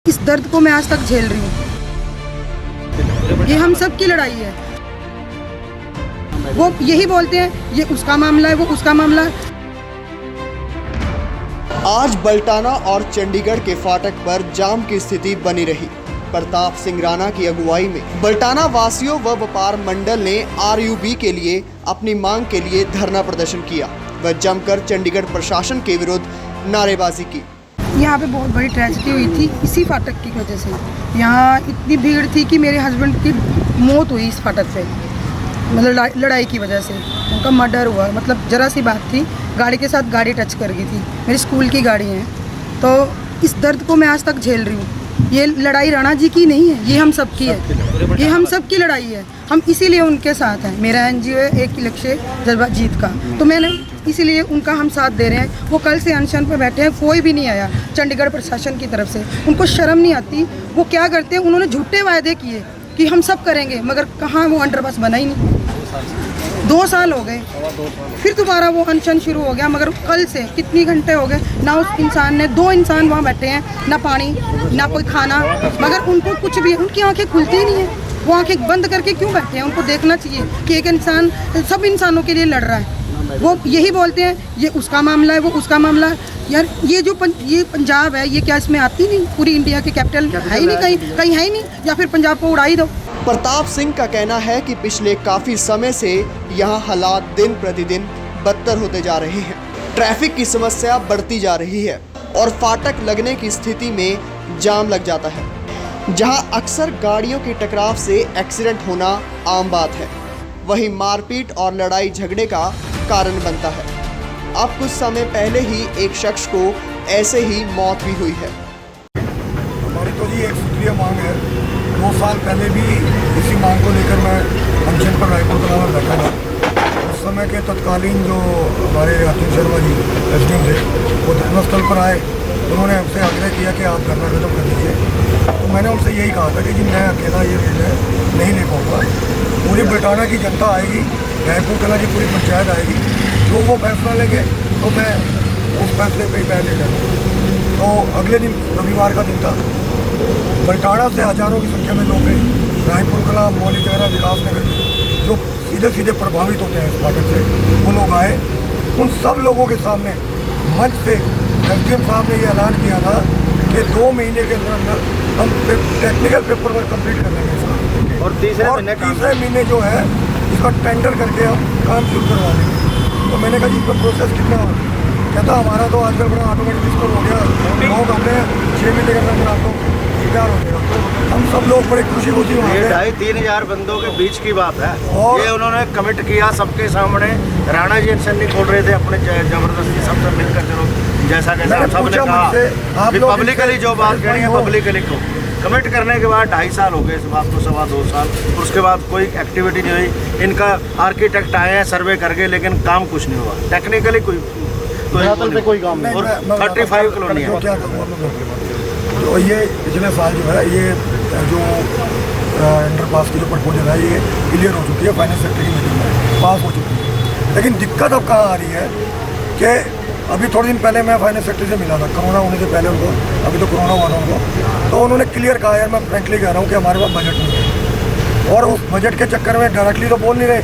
इस दर्द को मैं आज तक झेल रही हूँ। ये हम सब की लड़ाई है। वो यही बोलते हैं ये उसका मामला है, वो उसका मामला है। आज बल्टाना और चंडीगढ़ के फाटक पर जाम की स्थिति बनी रही। प्रताप सिंह राणा की अगुवाई में बल्टाना वासियों व व्यापार मंडल ने आरयूबी के लिए अपनी मांग के लिए धरना प्रदर्शन किया व जमकर चंडीगढ़ प्रशासन के विरुद्ध नारेबाजी की। यहाँ पे बहुत बड़ी ट्रेजेडी हुई थी इसी फाटक की वजह से। यहाँ इतनी भीड़ थी कि मेरे हस्बैंड की मौत हुई इस फाटक पे, मतलब लड़ाई की वजह से उनका मर्डर हुआ। मतलब ज़रा सी बात थी, गाड़ी के साथ गाड़ी टच कर गई थी। मेरी स्कूल की गाड़ी है, तो इस दर्द को मैं आज तक झेल रही हूँ। ये लड़ाई राणा जी की नहीं है, ये हम सब की है। ये हम सब की लड़ाई है। हम इसीलिए उनके साथ हैं। मेरा एनजीओ है एक लक्ष्य जज्बा जीत का, तो मैंने इसीलिए उनका हम साथ दे रहे हैं। वो कल से अनशन पर बैठे हैं, कोई भी नहीं आया चंडीगढ़ प्रशासन की तरफ से। उनको शर्म नहीं आती। वो क्या करते हैं, उन्होंने झूठे वायदे किए कि हम सब करेंगे, मगर कहाँ वो अंडरपास बना ही नहीं। 2 साल हो गए, फिर दोबारा वो अनशन शुरू हो गया। मगर कल से कितने घंटे हो गए, ना उस इंसान ने, 2 इंसान वहाँ बैठे हैं, ना पानी ना कोई खाना, मगर उनको कुछ भी, उनकी आंखें खुलती ही नहीं है। वो आंखें बंद करके क्यों बैठे हैं? उनको देखना चाहिए कि एक इंसान सब इंसानों के लिए लड़ रहा है। वो यही बोलते हैं ये उसका मामला है, वो उसका मामला है। यार ये जो ये पंजाब है, ये क्या इसमें आती नहीं? पूरी इंडिया की कैपिटल है ही नहीं, कहीं है ही नहीं, या फिर पंजाब को उड़ा ही दो। प्रताप सिंह का कहना है कि पिछले काफी समय से यहाँ हालात दिन प्रतिदिन बदतर होते जा रहे हैं। ट्रैफिक की समस्या बढ़ती जा रही है और फाटक लगने की स्थिति में जाम लग जाता है, जहाँ अक्सर गाड़ियों के टकराव से एक्सीडेंट होना आम बात है। वहीं मारपीट और लड़ाई झगड़े का कारण बनता है। अब कुछ समय पहले ही एक शख्स को ऐसे ही मौत भी हुई है। हमारी तो जी एक सूत्रीय मांग है। 2 साल पहले भी इसी मांग को लेकर मैं अनशन पर रायपुर कला में बैठा था। उस समय के तत्कालीन जो हमारे अतुल शर्मा जी एसडीएम थे, वो घटनास्थल पर आए। उन्होंने हमसे आग्रह किया कि आप धरना खत्म कर दीजिए। तो मैंने उनसे यही कहा था कि जी मैं अकेला ये निर्णय नहीं ले पाऊँगा। पूरी बल्टाना की जनता आएगी, रायपुर कला की पूरी पंचायत आएगी, जो वो फैसला लेंगे तो मैं उस फैसले पर ही पैर ले जाऊँगा। तो अगले दिन रविवार का दिन था। बल्टाना से हजारों की संख्या में लोग गए। रायपुर कला, मौली जगरा, विकास नगर जो सीधे सीधे प्रभावित होते हैं इस फाटक से, वो लोग आए। उन सब लोगों के सामने मंच से एसडीएम साहब ने ये ऐलान किया था कि 2 महीने के अंदर हम टेक्निकल पेपर वर्क कंप्लीट कर लेंगे इसका, और तीसरे महीने जो है इसका टेंडर करके हम काम शुरू करवा देंगे। तो मैंने कहा जी इसका प्रोसेस कितना हो? कहता हमारा तो आजकल बड़ा ऑटोमेटिक सिस्टम हो गया, लोग हमने 6 महीने के अंदर आपको तैयार हो गया। हम सब लोग बड़े खुशी खुशी वहाँ ये 2,500-3 हज़ार बंदों के बीच की बात है। और ये उन्होंने कमिट किया सबके सामने। राणा जी अनशन नहीं खोल रहे थे अपने, जबरदस्ती सबसे मिलकर चलो जैसा कैसा सबने कहा। पब्लिकली जो बात कही है पब्लिकली को कमिट करने के बाद 2.5 साल हो गए इस बात को, 2.25 साल। उसके बाद कोई एक्टिविटी नहीं हुई। इनका आर्किटेक्ट आए हैं, सर्वे करके, लेकिन काम कुछ नहीं हुआ। टेक्निकली कोई काम नहीं। और 35 कॉलोनी है। तो ये पिछले साल जो है, ये जो अंडरपास की जो प्रपोजल है, ये क्लियर हो चुकी है। फाइनेंस सेक्टर की मीटिंग में पास हो चुकी है। लेकिन दिक्कत अब कहाँ आ रही है कि अभी थोड़े दिन पहले मैं फाइनेंस सेक्टर से मिला था, कोरोना होने से पहले उनको, अभी तो कोरोना हुआ था उनको। तो उन्होंने क्लियर कहा, यार मैं फ्रेंकली कह रहा हूँ कि हमारे पास बजट नहीं है। और उस बजट के चक्कर में डायरेक्टली तो बोल नहीं रहे,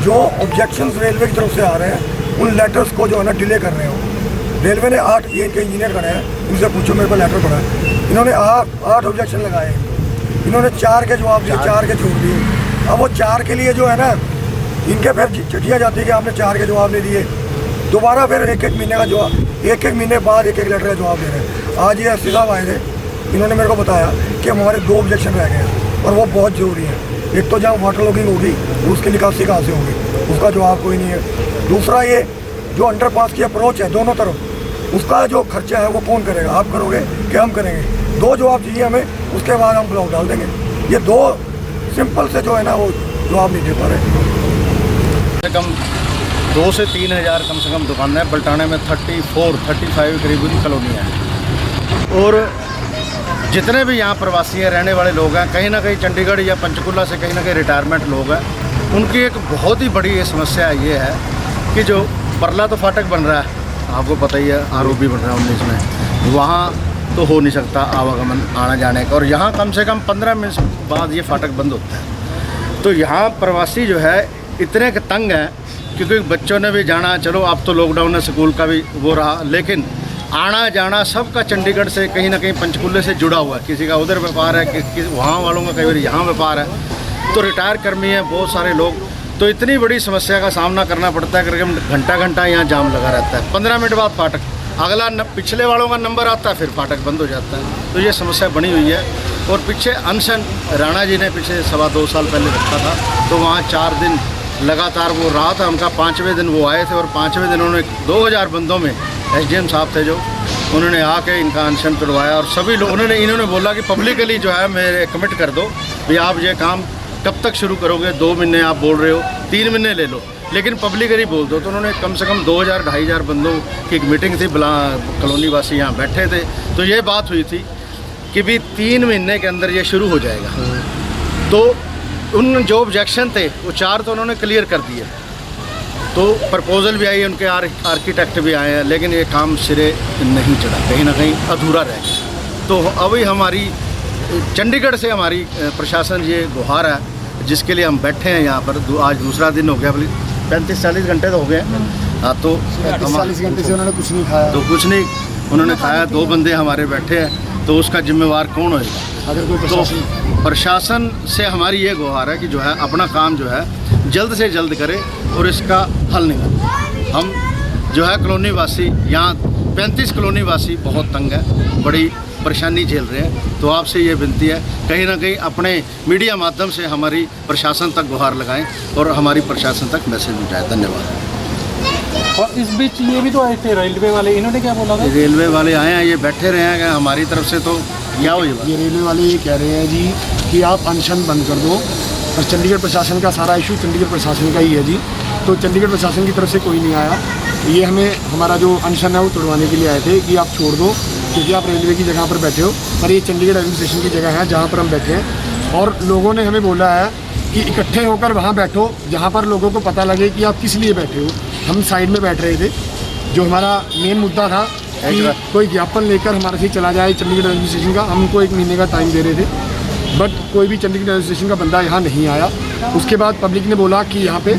जो ऑब्जेक्शंस रेलवे की तरफ से आ रहे हैं उन लेटर्स को जो है ना डिले कर रहे हो। रेलवे ने 8, ये इनके इंजीनियर खड़े हैं, इनसे पूछो, मेरे को लेटर पड़ा है। इन्होंने 8 ऑब्जेक्शन लगाए। इन्होंने 4 के जवाब दिए, 4 के छोड़ दिए। अब वो 4 के लिए जो है ना, इनके फिर चिट्ठियाँ जाती है कि आपने 4 के जवाब नहीं दिए। दोबारा फिर एक महीने का जवाब, एक महीने बाद एक लेटर का जवाब दे रहे हैं। आज ये एसपी साहब आए थे, इन्होंने मेरे को बताया कि हमारे 2 ऑब्जेक्शन रह गए हैं और वो बहुत ज़रूरी है। एक तो जहाँ वाटर लॉगिंग होगी उसकी निकासी कहाँ से होगी, उसका जवाब कोई नहीं है। दूसरा ये जो अंडरपास की अप्रोच है दोनों तरफ, उसका जो खर्चा है वो कौन करेगा? आप करोगे कि हम करेंगे? 2 जवाब चाहिए हमें, उसके बाद हम ब्लॉक डाल देंगे। ये 2 सिंपल से जो है ना वो जवाब नहीं दे पा रहे। कम 2 से 3 हज़ार कम से कम दुकानें हैं। बल्टाने में 34-35 करीबन कॉलोनियाँ हैं। और जितने भी यहाँ प्रवासी हैं, रहने वाले लोग हैं, कहीं ना कहीं चंडीगढ़ या पंचकुला से कहीं ना कहीं रिटायरमेंट लोग हैं। उनकी एक बहुत ही बड़ी ये समस्या ये है कि जो परला तो फाटक बन रहा है, आपको पता ही है, आरओबी बन रहा है 19 में, वहाँ तो हो नहीं सकता आवागमन आना जाने का। और यहाँ कम से कम 15 मिनट बाद ये फाटक बंद होता है। तो यहाँ प्रवासी जो है इतने के तंग हैं, क्योंकि बच्चों ने भी जाना, चलो अब तो लॉकडाउन है, स्कूल का भी वो रहा, लेकिन आना जाना सबका चंडीगढ़ से कहीं ना कहीं पंचकूले से जुड़ा हुआ है। किसी का उधर व्यापार है, वहाँ वालों का कई बार यहाँ व्यापार है, तो रिटायर कर्मी हैं बहुत सारे लोग। तो इतनी बड़ी समस्या का सामना करना पड़ता है, करीब घंटा यहाँ जाम लगा रहता है। 15 मिनट बाद फाटक, अगला पिछले वालों का नंबर आता है, फिर फाटक बंद हो जाता है। तो ये समस्या बनी हुई है। और पीछे अनशन राणा जी ने पीछे 2.25 साल पहले रखा था, तो वहाँ 4 दिन लगातार वो रहा था उनका। 5वें दिन वो आए थे और 5वें दिन उन्होंने 2000 बंदों में SDM साहब थे जो, उन्होंने आके इनका अनशन तोड़वाया। और सभी लोग इन्होंने बोला कि पब्लिकली जो है मेरे कमिट कर दो भी आप ये काम कब तक शुरू करोगे, 2 महीने आप बोल रहे हो, 3 महीने ले लो, लेकिन पब्लिकली बोल दो। तो उन्होंने कम से कम 2000-2500 बंदों की एक मीटिंग थी, कॉलोनी वासी यहाँ बैठे थे, तो ये बात हुई थी कि भी 3 महीने के अंदर ये शुरू हो जाएगा। तो उन जो ऑब्जेक्शन थे वो 4 तो उन्होंने क्लियर कर दिए। तो प्रपोजल भी आई, उनके आर्किटेक्ट भी आए हैं, लेकिन ये काम सिरे नहीं चढ़ा, कहीं ना कहीं अधूरा रह गया। तो अभी हमारी चंडीगढ़ से हमारी प्रशासन ये गुहार है, जिसके लिए हम बैठे हैं यहाँ पर। आज दूसरा दिन हो गया, 35-40 घंटे तो हो गए। हाँ, तो 40 घंटे से उन्होंने कुछ नहीं खाया। तो कुछ नहीं उन्होंने खाया, 2 बंदे हमारे बैठे हैं, तो उसका जिम्मेवार कौन होगा? अगर कोई तो प्रशासन से हमारी ये गुहार है कि जो है अपना काम जो है जल्द से जल्द करे और इसका हल निकाले। हम जो है कॉलोनी वासी, यहाँ 35 कॉलोनी वासी बहुत तंग है, बड़ी परेशानी झेल रहे हैं। तो आपसे ये विनती है, कहीं ना कहीं अपने मीडिया माध्यम से हमारी प्रशासन तक गुहार लगाएं और हमारी प्रशासन तक मैसेज पहुँचाएं। धन्यवाद। और इस बीच ये भी तो आए थे रेलवे वाले, इन्होंने क्या बोला था? रेलवे वाले आए हैं, ये बैठे रहे हैं, हमारी तरफ से तो क्या हो ये रेलवे वाले ये कह रहे हैं जी कि आप अनशन बंद कर दो, और चंडीगढ़ प्रशासन का सारा इशू चंडीगढ़ प्रशासन का ही है जी। तो चंडीगढ़ प्रशासन की तरफ से कोई नहीं आया। ये हमें हमारा जो अनशन है वो तोड़वाने के लिए आए थे कि आप छोड़ दो, क्योंकि आप रेलवे की जगह पर बैठे हो, पर ये चंडीगढ़ एडमिनिस्ट्रेशन की जगह है जहाँ पर हम बैठे हैं। और लोगों ने हमें बोला है कि इकट्ठे होकर वहाँ बैठो जहाँ पर लोगों को पता लगे कि आप किस लिए बैठे हो। हम साइड में बैठ रहे थे। जो हमारा मेन मुद्दा था कि कोई ज्ञापन लेकर हमारे से चला जाए चंडीगढ़ एडमिनिस्ट्रेशन का, हम उनको 1 महीने का टाइम दे रहे थे, बट कोई भी चंडीगढ़ एडमिनिस्ट्रेशन का बंदा यहाँ नहीं आया। उसके बाद पब्लिक ने बोला कि यहाँ पे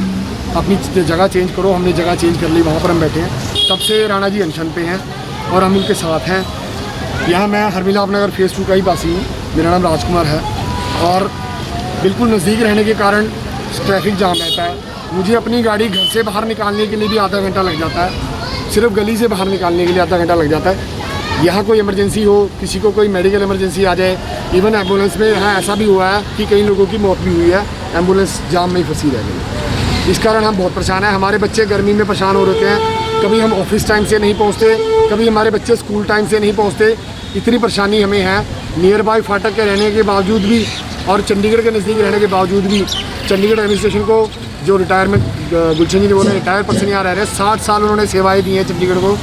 अपनी जगह चेंज करो, हमने जगह चेंज कर ली, वहाँ पर हम बैठे हैं। तब से राणा जी अनशन पे हैं और हम उनके साथ हैं। यहाँ मैं हरमिलाप नगर फेज़ 2 का ही वासी हूँ, मेरा नाम राजकुमार है, और बिल्कुल नज़दीक रहने के कारण ट्रैफिक जाम रहता है। मुझे अपनी गाड़ी घर से बाहर निकालने के लिए भी आधा घंटा लग जाता है, सिर्फ गली से बाहर निकालने के लिए आधा घंटा लग जाता है। यहाँ कोई इमरजेंसी हो, किसी को कोई मेडिकल इमरजेंसी आ जाए, इवन एम्बुलेंस में यहाँ ऐसा भी हुआ है कि कई लोगों की मौत भी हुई है, एम्बुलेंस जाम में ही फंसी रह गई। इस कारण हम बहुत परेशान हैं। हमारे बच्चे गर्मी में परेशान हो रहे हैं, कभी हम ऑफिस टाइम से नहीं पहुँचते, कभी हमारे बच्चे स्कूल टाइम से नहीं पहुँचते। इतनी परेशानी हमें है। नियर बाई फाटक के रहने के बावजूद भी और चंडीगढ़ के नज़दीक रहने के बावजूद भी चंडीगढ़ एडमिनिस्ट्रेशन को, जो रिटायरमेंट गुलशन जी ने बोले रिटायर पर्सन यहाँ रह रहे हैं, 60 साल उन्होंने सेवाएं दी हैं चंडीगढ़ को,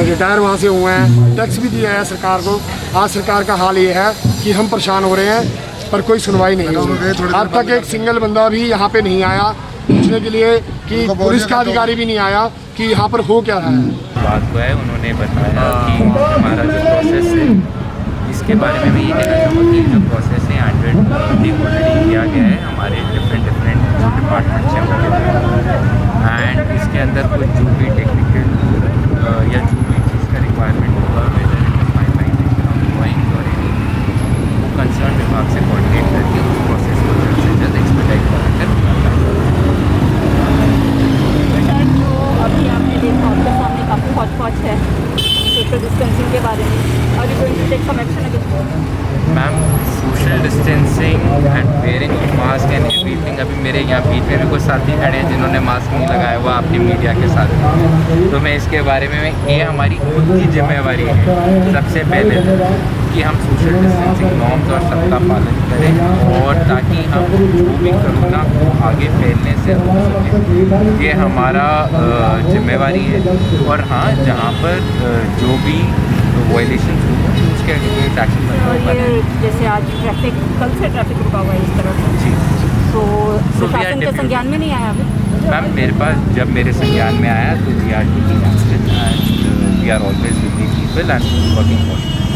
रिटायर वहाँ से हुए हैं, टैक्स भी दिया है सरकार को। आज सरकार का हाल ये है कि हम परेशान हो रहे हैं, पर कोई सुनवाई नहीं हो रही। आज तक एक सिंगल बंदा भी यहाँ पे नहीं आया पूछने के लिए कि पुलिस का अधिकारी भी नहीं आया कि यहाँ पर हो क्या रहा है। बात को है, उन्होंने बताया कि हमारा जो प्रोसेस है इसके बारे में मैं ये कहना चाहूँगा कि जो प्रोसेस है 100 ऑलरेडी किया गया है हमारे डिफरेंट जो डिपार्टमेंट्स हैं उनके, एंड इसके अंदर कुछ जो भी टेक्निकल या जो भी चीज़ का रिक्वायरमेंट होगा, whether it is finalisation of drawing और एनीथिंग, वो कंसर्न विभाग से कोऑर्डिनेट करके उस प्रोसेस को जल्द से जल्द एक्सपेडाइट कराकर जो अभी आपने देखा उनके सामने काफ़ी हॉट है सोशल डिस्टेंसिंग के बारे में, और you going to take some action against? Ma'am, social distancing and wearing of mask and everything, अभी मेरे यहाँ बीच में भी कुछ साथी खड़े हैं जिन्होंने मास्क नहीं लगाया हुआ अपनी मीडिया के साथ, तो मैं इसके बारे में ये हमारी खुद की जिम्मेवारी है सबसे पहले कि हम सोशल डिस्टेंसिंग नॉर्म्स और सबका पालन करें, और ताकि हम जो भी कोरोना को आगे फैलने से रोक सकें, ये हमारा जिम्मेवारी है। और हाँ, जहाँ पर जो भी वायलेशन होंगे उसके अगेंस्ट एक्शन और ये जैसे आज ट्रैफिक, कल से ट्रैफिक रुका हुआ है इस तरह से, जी, तो प्रशासन के संज्ञान में नहीं आया अभी? मैम, मेरे पास जब मेरे संज्ञान में आया तो we are taking action and we are always with the people and working for